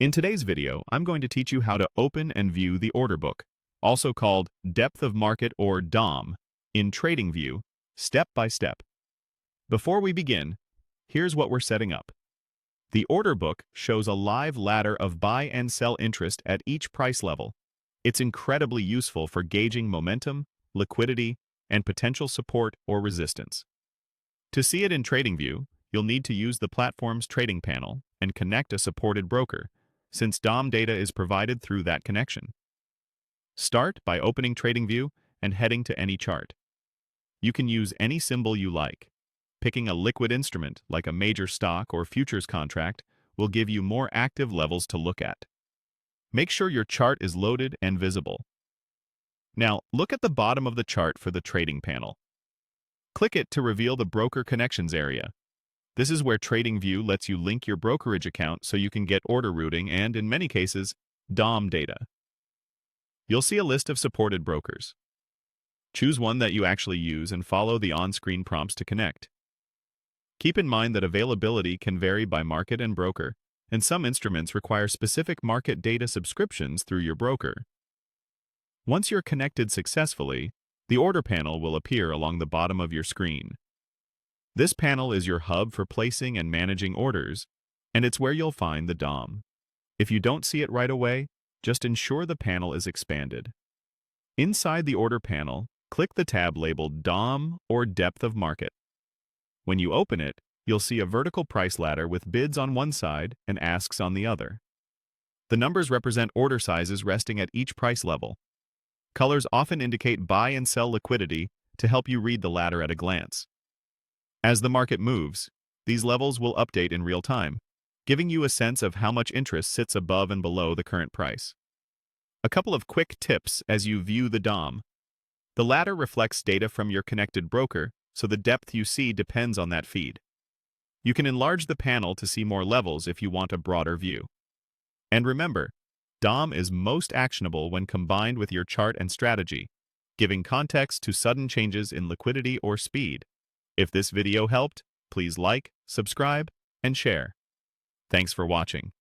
In today's video, I'm going to teach you how to open and view the order book, also called Depth of Market or DOM, in TradingView, step by step. Before we begin, here's what we're setting up. The order book shows a live ladder of buy and sell interest at each price level. It's incredibly useful for gauging momentum, liquidity, and potential support or resistance. To see it in TradingView, you'll need to use the platform's trading panel and connect a supported broker, since DOM data is provided through that connection. Start by opening TradingView and heading to any chart. You can use any symbol you like. Picking a liquid instrument like a major stock or futures contract will give you more active levels to look at. Make sure your chart is loaded and visible. Now, look at the bottom of the chart for the trading panel. Click it to reveal the Broker Connections area. This is where TradingView lets you link your brokerage account so you can get order routing and, in many cases, DOM data. You'll see a list of supported brokers. Choose one that you actually use and follow the on-screen prompts to connect. Keep in mind that availability can vary by market and broker, and some instruments require specific market data subscriptions through your broker. Once you're connected successfully, the order panel will appear along the bottom of your screen. This panel is your hub for placing and managing orders, and it's where you'll find the DOM. If you don't see it right away, just ensure the panel is expanded. Inside the order panel, click the tab labeled DOM or Depth of Market. When you open it, you'll see a vertical price ladder with bids on one side and asks on the other. The numbers represent order sizes resting at each price level. Colors often indicate buy and sell liquidity to help you read the ladder at a glance. As the market moves, these levels will update in real time, giving you a sense of how much interest sits above and below the current price. A couple of quick tips as you view the DOM. The ladder reflects data from your connected broker, so the depth you see depends on that feed. You can enlarge the panel to see more levels if you want a broader view. And remember, DOM is most actionable when combined with your chart and strategy, giving context to sudden changes in liquidity or speed. If this video helped, please like, subscribe, and share. Thanks for watching.